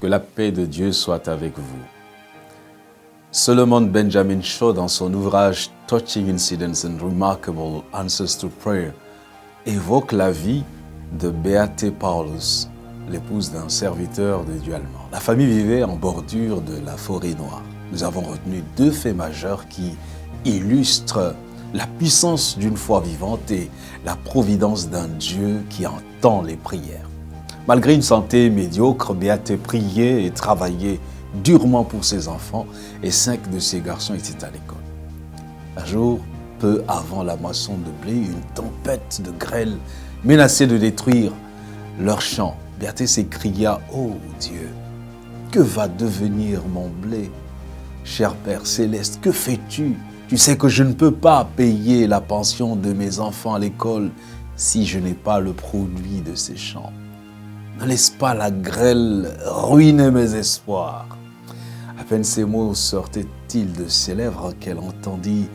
la paix de Dieu soit avec vous. Solomon Benjamin Shaw, dans son ouvrage Touching Incidents and Remarkable Answers to Prayer, évoque la vie de Beate Paulus, l'épouse d'un serviteur de Dieu allemand. La famille vivait en bordure de la forêt noire. Nous avons retenu deux faits majeurs qui illustrent la puissance d'une foi vivante et la providence d'un Dieu qui entend les prières. Malgré une santé médiocre, Beate priait et travaillait durement pour ses enfants et 5 de ses garçons étaient à l'école. Un jour, peu avant la moisson de blé, une tempête de grêle menaçait de détruire leurs champs. Beate s'écria « Oh Dieu, que va devenir mon blé? Cher Père Céleste, que fais-tu? Tu sais que je ne peux pas payer la pension de mes enfants à l'école si je n'ai pas le produit de ces champs. Ne laisse pas la grêle ruiner mes espoirs. » À peine ces mots sortaient-ils de ses lèvres qu'elle entendit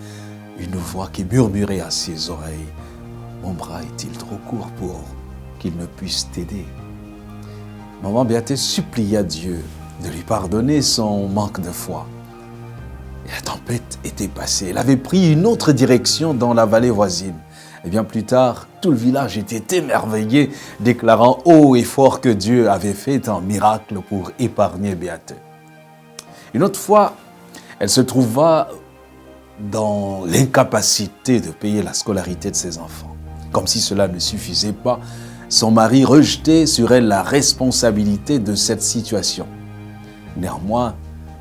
une voix qui murmurait à ses oreilles. « Mon bras est-il trop court pour qu'il ne puisse t'aider ?» Maman Beate supplia Dieu de lui pardonner son manque de foi. Et la tempête était passée. Elle avait pris une autre direction dans la vallée voisine. Et bien plus tard, tout le village était émerveillé, déclarant haut et fort que Dieu avait fait un miracle pour épargner Beate. Une autre fois, elle se trouva dans l'incapacité de payer la scolarité de ses enfants. Comme si cela ne suffisait pas, son mari rejetait sur elle la responsabilité de cette situation. Néanmoins,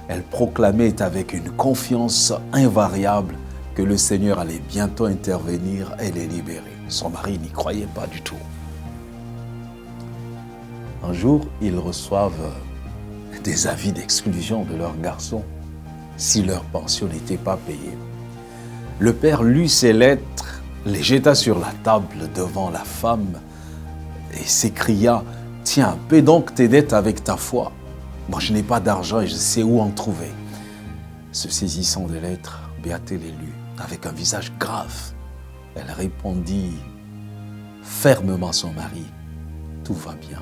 elle proclamait avec une confiance invariable que le Seigneur allait bientôt intervenir et les libérer. Son mari n'y croyait pas du tout. Un jour, ils reçoivent des avis d'exclusion de leurs garçons si leur pension n'était pas payée. Le père lut ces lettres, les jeta sur la table devant la femme et s'écria « Tiens, paie donc tes dettes avec ta foi. Moi, je n'ai pas d'argent et je sais où en trouver. » Se saisissant des lettres, Beate les lut avec un visage grave. Elle répondit fermement à son mari « Tout va bien.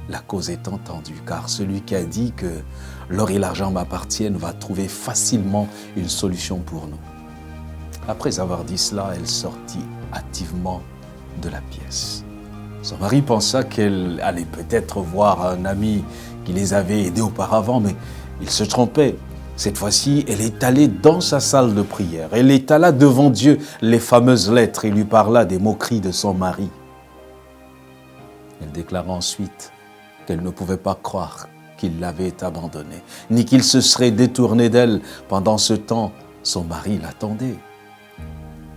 La cause est entendue, car celui qui a dit que l'or et l'argent m'appartiennent va trouver facilement une solution pour nous. » Après avoir dit cela, elle sortit hâtivement de la pièce. Son mari pensa qu'elle allait peut-être voir un ami qui les avait aidés auparavant, mais il se trompait. Cette fois-ci, elle est allée dans sa salle de prière. Elle étala devant Dieu les fameuses lettres et lui parla des moqueries de son mari. Elle déclara ensuite qu'elle ne pouvait pas croire qu'il l'avait abandonnée, ni qu'il se serait détourné d'elle. Pendant ce temps, son mari l'attendait.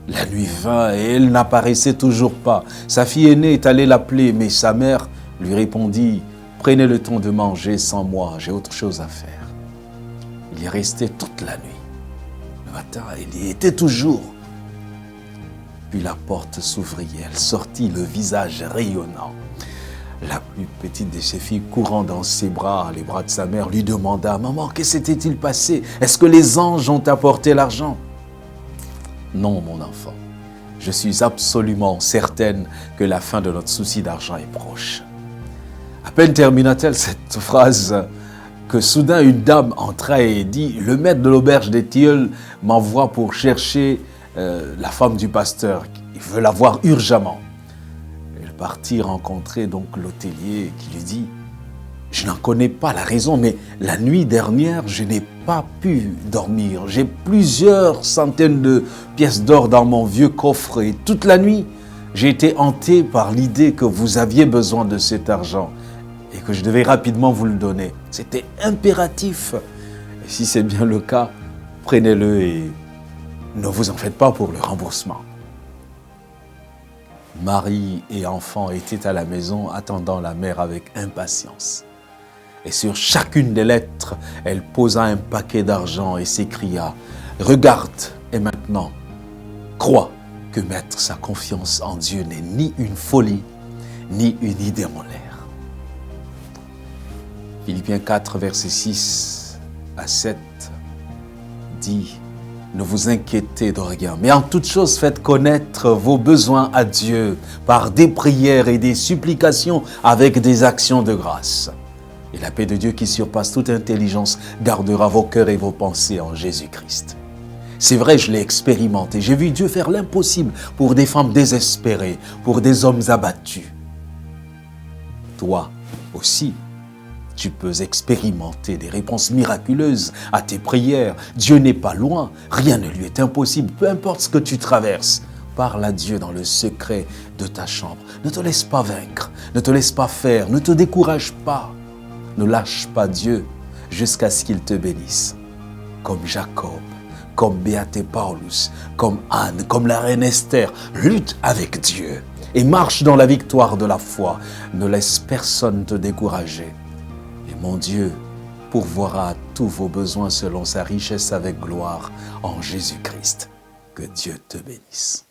La nuit vint et elle n'apparaissait toujours pas. Sa fille aînée est allée l'appeler, mais sa mère lui répondit « Prenez le temps de manger sans moi, j'ai autre chose à faire. » Il y restait toute la nuit. Le matin, il y était toujours. Puis la porte s'ouvrit et elle sortit, le visage rayonnant. La plus petite de ses filles, courant dans ses bras, les bras de sa mère, lui demanda « Maman, que s'était-il passé? Est-ce que les anges ont apporté l'argent ?» « Non, mon enfant, je suis absolument certaine que la fin de notre souci d'argent est proche. » À peine termina-t-elle cette phrase que soudain une dame entra et dit « Le maître de l'auberge des Tilleuls m'envoie pour chercher la femme du pasteur. Il veut la voir urgemment. » Elle partit rencontrer donc l'hôtelier qui lui dit « Je n'en connais pas la raison, mais la nuit dernière, je n'ai pas pu dormir. J'ai plusieurs centaines de pièces d'or dans mon vieux coffre et toute la nuit, j'ai été hanté par l'idée que vous aviez besoin de cet argent et que je devais rapidement vous le donner. C'était impératif. Et si c'est bien le cas, prenez-le et ne vous en faites pas pour le remboursement. » Mari et enfants étaient à la maison attendant la mère avec impatience. Et sur chacune des lettres, elle posa un paquet d'argent et s'écria « Regarde, et maintenant, crois que mettre sa confiance en Dieu n'est ni une folie, ni une idée en l'air. » Philippiens 4, versets 6 à 7 dit « Ne vous inquiétez de rien, mais en toute chose faites connaître vos besoins à Dieu par des prières et des supplications avec des actions de grâce. Et la paix de Dieu qui surpasse toute intelligence gardera vos cœurs et vos pensées en Jésus-Christ. C'est vrai, je l'ai expérimenté. J'ai vu Dieu faire l'impossible pour des femmes désespérées, pour des hommes abattus. Toi aussi, tu peux expérimenter des réponses miraculeuses à tes prières. Dieu n'est pas loin, rien ne lui est impossible, peu importe ce que tu traverses. Parle à Dieu dans le secret de ta chambre. Ne te laisse pas vaincre, ne te laisse pas faire, ne te décourage pas. Ne lâche pas Dieu jusqu'à ce qu'il te bénisse. Comme Jacob, comme Beate Paulus, comme Anne, comme la reine Esther, lutte avec Dieu et marche dans la victoire de la foi. Ne laisse personne te décourager. Et mon Dieu pourvoira à tous vos besoins selon sa richesse avec gloire en Jésus-Christ. Que Dieu te bénisse.